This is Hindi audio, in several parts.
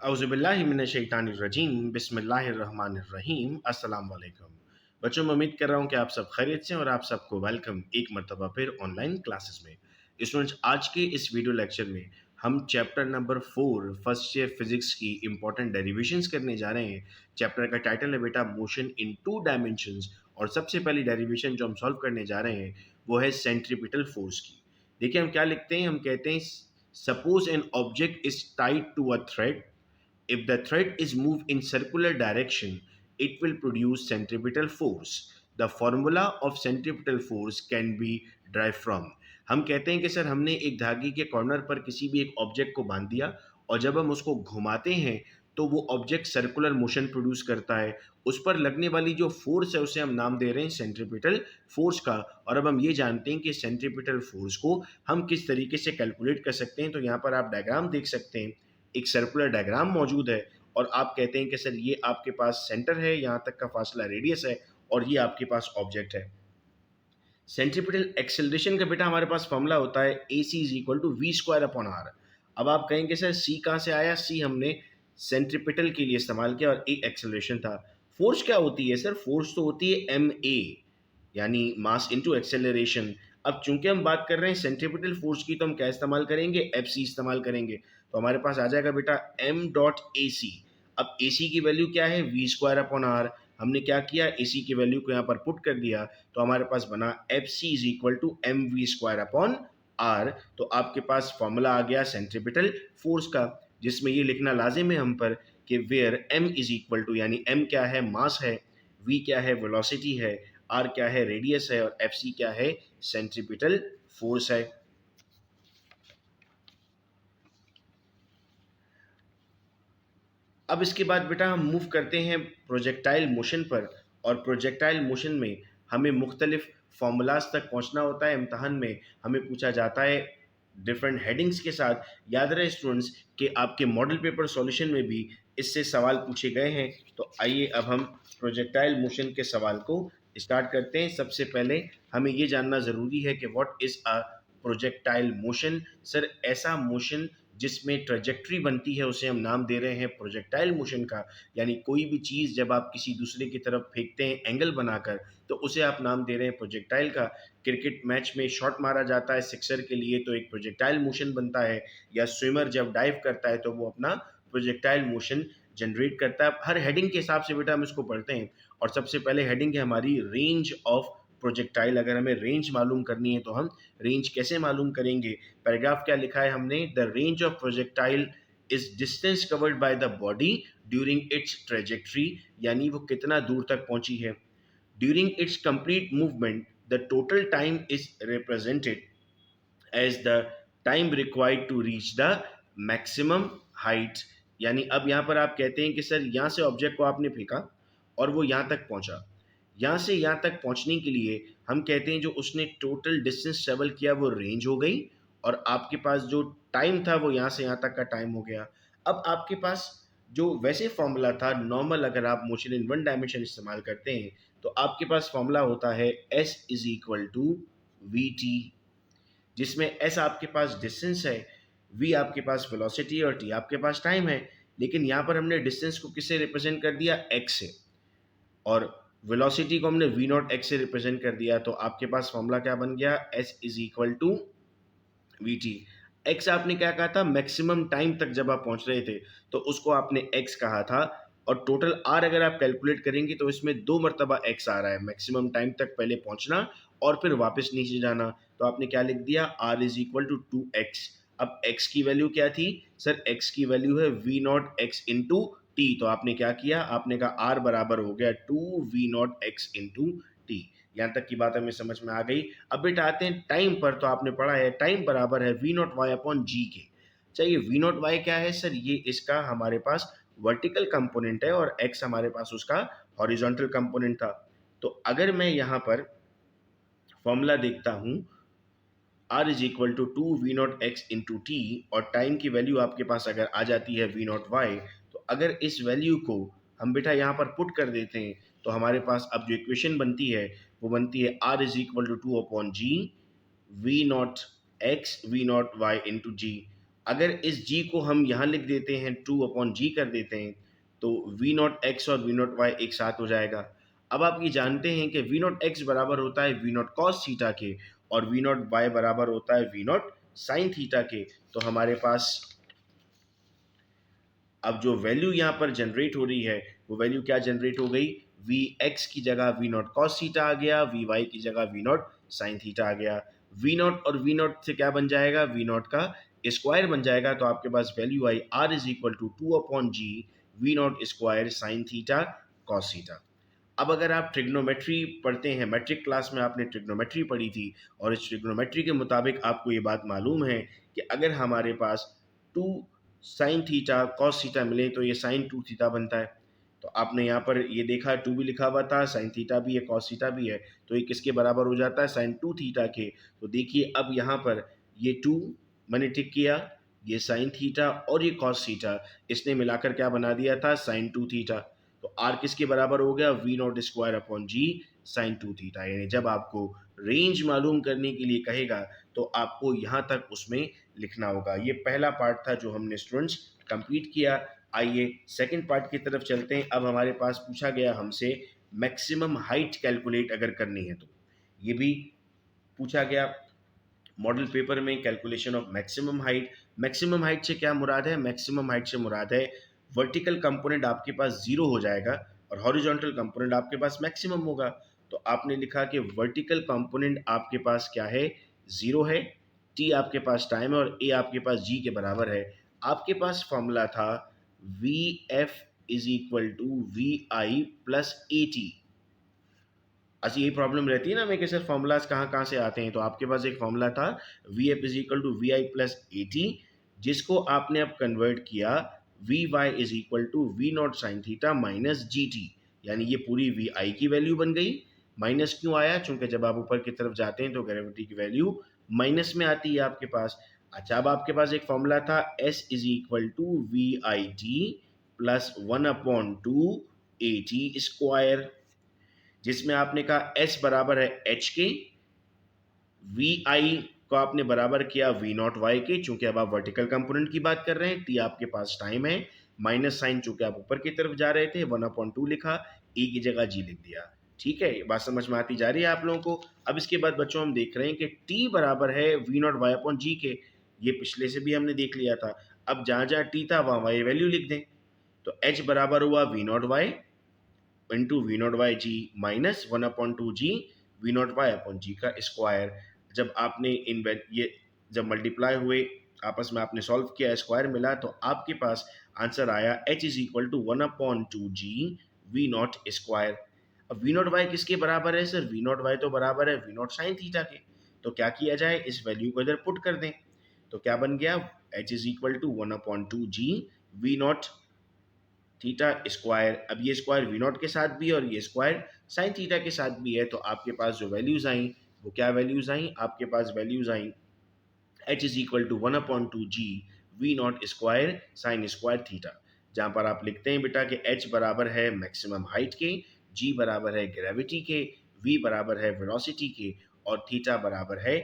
औज़ुबिल्लाहिमिनश्शैतानिर्रजीम बिस्मिल्लाहिर्रहमानिर्रहीम अस्सलाम वालेकुम। बच्चों, मैं उम्मीद कर रहा हूँ कि आप सब खैरियत से हैं और आप सबको वेलकम एक मर्तबा फिर ऑनलाइन क्लासेस में। स्टूडेंट्स, आज के इस वीडियो लेक्चर में हम chapter number 4 first year physics की इंपॉर्टेंट डेरिवेशंस करने जा रहे हैं। चैप्टर का टाइटल है बेटा मोशन इन टू डायमेंशंस, और सबसे पहली डेरिवेशन जो हम सॉल्व करने जा रहे हैं वो है सेंट्रीपिटल फोर्स की। देखिए हम क्या लिखते हैं, हम कहते हैं suppose an object is tied to a thread. If the thread is moved in circular direction, it will produce centripetal force. The formula of centripetal force can be derived from. हम कहते हैं कि सर हमने एक धागे के कॉर्नर पर किसी भी एक ऑब्जेक्ट को बांध दिया और जब हम उसको घुमाते हैं तो वो ऑब्जेक्ट सर्कुलर मोशन प्रोड्यूस करता है। उस पर लगने वाली जो फोर्स है उसे हम नाम दे रहे हैं सेंट्रीपिटल फोर्स का। और अब हम ये जानते हैं कि सेंट्रीपिटल फोर्स को हम किस तरीके से कैलकुलेट कर सकते हैं। तो यहाँ पर आप डायग्राम देख सकते हैं, एक सर्कुलर डायग्राम मौजूद है और आप कहते हैं कि सर ये आपके पास सेंटर है, यहाँ तक का फासला रेडियस है और ये आपके पास ऑब्जेक्ट है। सेंट्रीपिटल एक्सेलरेशन का बेटा हमारे पास फॉर्मूला होता है AC is equal to V square upon R. अब आप कहेंगे सर C कहाँ से आया? C हमने सेंट्रीपिटल के लिए इस्तेमाल किया और A एक्सेलरेशन था। फोर्स क्या होती है सर? फोर्स तो होती है MA, यानी मास इनटू एक्सेलरेशन। अब चूंकि हम बात कर रहे हैं सेंट्रीपिटल फोर्स की तो हम क्या इस्तेमाल करेंगे? FC इस्तेमाल करेंगे। तो हमारे पास आ जाएगा बेटा m डॉट ए सी। अब ए सी की वैल्यू क्या है? V square upon R. हमने क्या किया? ए सी की वैल्यू को यहाँ पर पुट कर दिया तो हमारे पास बना F C is equal to M V square upon R. तो आपके पास फॉर्मूला आ गया सेंट्रीपिटल फोर्स का, जिसमें ये लिखना लाजिम है हम पर कि where m is equal to, यानी m क्या है? मास है, v क्या है? वेलोसिटी है, r क्या है? रेडियस है और एफ सी क्या है? सेंट्रीपिटल फोर्स है। अब इसके बाद बेटा हम मूव करते हैं प्रोजेक्टाइल मोशन पर, और प्रोजेक्टाइल मोशन में हमें मुख्तलिफ फार्मूलाज तक पहुंचना होता है। इम्तहान में हमें पूछा जाता है डिफरेंट हेडिंग्स के साथ। याद रहे स्टूडेंट्स कि आपके मॉडल पेपर सॉल्यूशन में भी इससे सवाल पूछे गए हैं। तो आइए अब हम प्रोजेक्टाइल मोशन के सवाल को स्टार्ट करते हैं। सबसे पहले हमें ये जानना ज़रूरी है कि what is a projectile motion. Sir ऐसा मोशन जिसमें ट्रेजेक्ट्री बनती है उसे हम नाम दे रहे हैं प्रोजेक्टाइल मोशन का। यानी कोई भी चीज़ जब आप किसी दूसरे की तरफ फेंकते हैं एंगल बनाकर तो उसे आप नाम दे रहे हैं प्रोजेक्टाइल का। क्रिकेट मैच में शॉट मारा जाता है सिक्सर के लिए तो एक प्रोजेक्टाइल मोशन बनता है, या स्विमर जब डाइव करता है तो वो अपना प्रोजेक्टाइल मोशन जनरेट करता है। हर हेडिंग के हिसाब से बेटा हम इसको पढ़ते हैं। और सबसे पहले हेडिंग है हमारी रेंज ऑफ प्रोजेक्टाइल। अगर हमें रेंज मालूम करनी है तो हम रेंज कैसे मालूम करेंगे? पैराग्राफ क्या लिखा है हमने? The range of projectile is distance covered by the body during its trajectory, यानी वो कितना दूर तक पहुंची है। During its complete movement the total time is represented as the time required to reach the maximum height. यानी अब यहाँ पर आप कहते हैं कि सर यहाँ से ऑब्जेक्ट को आपने फेंका और वो यहाँ तक पहुँचा। यहाँ से यहाँ तक पहुँचने के लिए हम कहते हैं जो उसने टोटल डिस्टेंस ट्रेवल किया वो रेंज हो गई, और आपके पास जो टाइम था वो यहाँ से यहाँ तक का टाइम हो गया। अब आपके पास जो वैसे फॉर्मूला था नॉर्मल, अगर आप मोशन इन वन डायमेंशन इस्तेमाल करते हैं तो आपके पास फॉर्मूला होता है s is equal to V T, जिसमें s आपके पास डिस्टेंस है, v आपके पास वेलोसिटी और t आपके पास टाइम है। लेकिन यहाँ पर हमने डिस्टेंस को किससे रिप्रेजेंट कर दिया? x से, और वेलोसिटी को हमने v नॉट x से रिप्रेजेंट कर दिया। तो आपके पास फॉर्मूला क्या बन गया? s is equal to V T. X आपने क्या कहा था? मैक्सिमम टाइम तक जब आप पहुंच रहे थे तो उसको आपने एक्स कहा था। और टोटल आर अगर आप कैलकुलेट करेंगे तो इसमें 2 मरतबा एक्स आ रहा है, मैक्सिमम टाइम तक पहले पहुंचना और फिर वापस नीचे जाना। तो आपने क्या लिख दिया? R is equal to 2x। अब x की वैल्यू क्या थी? सर x की वैल्यू है V not X into T. तो आपने क्या किया? आपने कहा r बराबर हो गया 2v0x इंटू टी। यहाँ तक की बात हमें समझ में आ गई। अब बेटा आते हैं टाइम पर। तो आपने पढ़ा है टाइम बराबर है वी नॉट वाई अपॉन जी के। चाहिए वी नॉट वाई क्या है सर? ये इसका हमारे पास वर्टिकल कंपोनेंट है और एक्स हमारे पास उसका हॉरिजॉन्टल कंपोनेंट था। तो अगर मैं यहाँ पर फॉर्मूला देखता हूँ R is equal to 2v0x into T, और टाइम की वैल्यू आपके पास अगर आ जाती है v0y, तो अगर इस वैल्यू को हम बेटा यहाँ पर पुट कर देते हैं तो हमारे पास अब जो इक्वेशन बनती है वो बनती है R is equal to 2 upon g we not x v not y into g. अगर इस g को हम यहाँ लिख देते हैं 2/g कर देते हैं तो v नॉट x और v नॉट y एक साथ हो जाएगा। अब आप ये जानते हैं कि v नॉट x बराबर होता है v नॉट cos थीटा के और v नॉट y बराबर होता है v नॉट sin थीटा के। तो हमारे पास अब जो वैल्यू यहाँ पर जनरेट हो रही है वो वैल्यू क्या जनरेट हो गई, वी एक्स की जगह वी नॉट कॉस थीटा आ गया, वी वाई की जगह वी नॉट साइन थीटा आ गया। वी नॉट और वी नॉट से क्या बन जाएगा, वी नॉट का स्क्वायर बन जाएगा। तो आपके पास वैल्यू आई R is equal to 2/g v not square sine theta cos theta. अब अगर आप ट्रिग्नोमेट्री पढ़ते हैं, मैट्रिक क्लास में आपने ट्रिग्नोमेट्री पढ़ी थी और इस ट्रिग्नोमेट्री के मुताबिक आपको ये बात मालूम है कि अगर हमारे पास 2 साइन थीटा कॉस थीटा मिले तो ये साइन 2 थीटा बनता है। तो आपने यहाँ पर ये देखा 2 भी लिखा हुआ था, साइन थीटा भी है, कॉस थीटा भी है, तो ये किसके बराबर हो जाता है, साइन 2 थीटा के। तो देखिए अब यहाँ पर ये 2 मैंने टिक किया, ये साइन थीटा और ये कॉस थीटा, इसने मिलाकर क्या बना दिया था, साइन 2 थीटा। तो आर किसके बराबर हो गया, V not square upon G sine 2 theta. यानी जब आपको रेंज मालूम करने के लिए कहेगा तो आपको यहाँ तक उसमें लिखना होगा। ये पहला पार्ट था जो हमने स्टूडेंट्स कंप्लीट किया। आइए सेकंड पार्ट की तरफ चलते हैं। अब हमारे पास पूछा गया हमसे मैक्सिमम हाइट कैलकुलेट अगर करनी है तो ये भी पूछा गया मॉडल पेपर में, calculation of maximum height. Maximum height से क्या मुराद है, मैक्सिमम हाइट से मुराद है वर्टिकल कंपोनेंट आपके पास जीरो हो जाएगा और हॉरिजॉन्टल कंपोनेंट आपके पास मैक्सिमम होगा। तो आपने लिखा कि वर्टिकल कंपोनेंट आपके पास क्या है, जीरो है, टी आपके पास टाइम है और ए आपके पास जी के बराबर है। आपके पास फॉर्मूला था V F is equal to V I plus A T. अच्छा यही प्रॉब्लम रहती है ना हमें कि सर फॉर्मूलाज कहाँ कहाँ से आते हैं। तो आपके पास एक फॉर्मूला था V F is equal to V I plus A T, जिसको आपने अब कन्वर्ट किया V Y is equal to V naught sine theta minus G T. यानी ये पूरी वी आई की वैल्यू बन गई। माइनस क्यों आया, चूंकि जब आप ऊपर की तरफ जाते हैं तो ग्रेविटी की वैल्यू माइनस में आती है आपके पास। अच्छा अब आपके पास एक फॉर्मूला था S is equal to V I T plus 1/2 A T square, जिसमें आपने कहा एस बराबर है एच के, वी आई को आपने बराबर किया वी नॉट वाई के, चूंकि अब आप वर्टिकल कंपोनेंट की बात कर रहे हैं, टी आपके पास टाइम है, माइनस साइन चूंकि आप ऊपर की तरफ जा रहे थे 1/2 लिखा, ई की जगह जी लिख दिया। ठीक है, ये बात समझ में आती जा रही है आप लोगों को। अब इसके बाद बच्चों हम देख रहे हैं कि टी बराबर है वी नॉट वाई अपॉन जी के, ये पिछले से भी हमने देख लिया था। अब जहां जहां टी था वहां वाई वैल्यू लिख दें। तो एच बराबर हुआ v not y into v not y g minus 1/2 ji we not y upon g का स्क्वायर। जब आपने इन ये जब मल्टीप्लाई हुए आपस में आपने सॉल्व किया, स्क्वायर मिला, तो आपके पास आंसर आया h is equal to 1/2 ji we not square. अब वी नॉट वाई किसके बराबर है सर, वी नॉट वाई तो बराबर है वी नॉट साइन थीटा के। तो क्या किया जाए, इस वैल्यू को इधर पुट कर दें। तो क्या बन गया, h is equal to 1/2 ji we naught theta square. अब ये स्क्वायर वी नॉट के साथ भी और ये स्क्वायर साइन थीटा के साथ भी है। तो आपके पास जो वैल्यूज आई वो क्या वैल्यूज आई, आपके पास वैल्यूज आई h is equal to 1/2 ji we not square sine square theta, जहाँ पर आप लिखते हैं बेटा कि h बराबर है मैक्सिमम हाइट के, g बराबर है ग्रेविटी के, v बराबर है वेलोसिटी के और थीटा बराबर है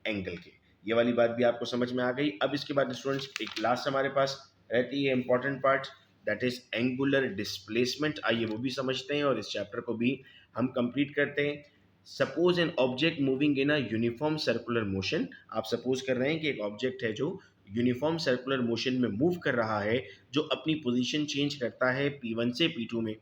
एंगल के। ये वाली बात भी आपको समझ में आ गई। अब इसके बाद स्टूडेंट्स एक लास्ट हमारे पास रहती है important part, that is angular displacement. आइए वो भी समझते हैं और इस चैप्टर को भी हम कंप्लीट करते हैं। Suppose an object moving in a uniform circular motion. आप सपोज कर रहे हैं कि एक ऑब्जेक्ट है जो यूनिफॉर्म सर्कुलर मोशन में मूव कर रहा है, जो अपनी पोजीशन चेंज करता है P1 से P2 में।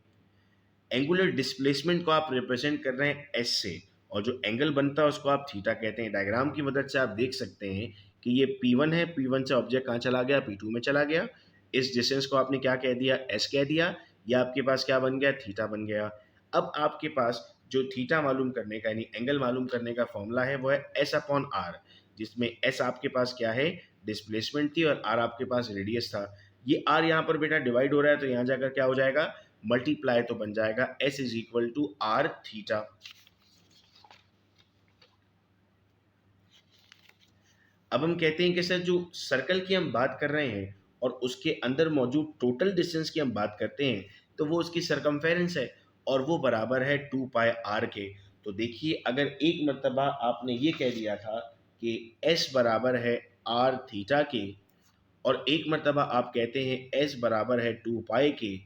एंगुलर डिस्प्लेसमेंट को आप रिप्रेजेंट कर रहे हैं एस से, और जो एंगल बनता है उसको आप थीटा कहते हैं। डायग्राम की मदद से आप देख सकते हैं कि ये P1 है, P1 से ऑब्जेक्ट कहाँ चला गया, P2 में चला गया। इस डिस्टेंस को आपने क्या कह दिया, एस कह दिया। ये आपके पास क्या बन गया, थीटा बन गया। अब आपके पास जो थीटा मालूम करने का यानी एंगल मालूम करने का फॉर्मूला है वो है एस अपॉन आर, जिसमें एस आपके पास क्या है, डिस्प्लेसमेंट थी, और आर आपके पास रेडियस था। ये आर यहाँ पर बेटा डिवाइड हो रहा है तो यहाँ जाकर क्या हो जाएगा, मल्टीप्लाई, तो बन जाएगा S is equal to R theta. अब हम कहते हैं कि सर जो सर्कल की हम बात कर रहे हैं और उसके अंदर मौजूद टोटल डिस्टेंस की हम बात करते हैं तो वो उसकी सरकमफेरेंस है और वो बराबर है 2 पाई आर के। तो देखिए अगर एक मर्तबा आपने ये कह दिया था कि एस बराबर है आर थीटा के, और एक मर्तबा आप कहते हैं s बराबर है 2 पाई के,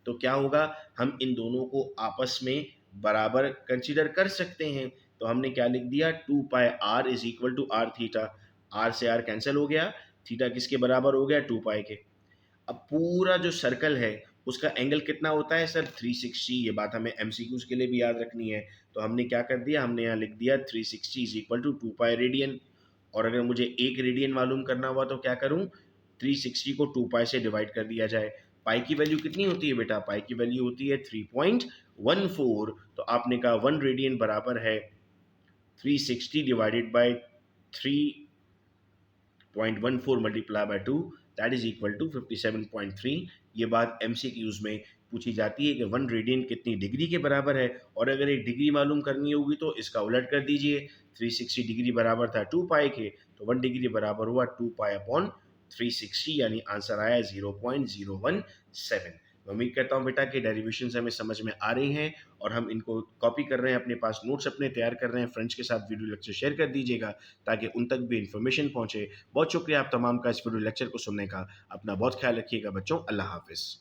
तो क्या होगा, हम इन दोनों को आपस में बराबर कंसीडर कर सकते हैं। तो हमने क्या लिख दिया, 2 pi r is equal to R theta. r से r कैंसिल हो गया, थीटा किसके बराबर हो गया, 2 पाई के। अब पूरा जो सर्कल है उसका एंगल कितना होता है सर, 360। ये बात हमें एमसीक्यूज के लिए भी याद रखनी है। तो हमने क्या कर दिया, हमने यहाँ लिख दिया 360 is equal to 2 pi radian. और अगर मुझे एक रेडियन मालूम करना हुआ तो क्या करूँ, 360 को 2 पाई से डिवाइड कर दिया जाए। पाई की वैल्यू कितनी होती है बेटा, पाई की वैल्यू होती है 3.14। तो आपने कहा 1 रेडियन बराबर है 360 divided by 3.14 multiply by 2, that is equal to 57.3। ये बात एमसीक्यूज में पूछी जाती है कि 1 रेडियन कितनी डिग्री के बराबर है। और अगर एक डिग्री मालूम करनी होगी तो इसका उलट कर दीजिए, 360 डिग्री बराबर था 2 पाई के, तो 1 डिग्री बराबर हुआ 2 पाई अपॉन 360, यानी आंसर आया 0.017। मैं उम्मीद करता हूँ बेटा कि डेरिवेशंस हमें समझ में आ रही हैं और हम इनको कॉपी कर रहे हैं, अपने पास नोट्स अपने तैयार कर रहे हैं। फ्रेंड्स के साथ वीडियो लेक्चर शेयर कर दीजिएगा ताकि उन तक भी इन्फॉर्मेशन पहुंचे। बहुत शुक्रिया आप तमाम का इस वीडियो लेक्चर को सुनने का। अपना बहुत ख्याल रखिएगा बच्चों, अल्लाह हाफिज़।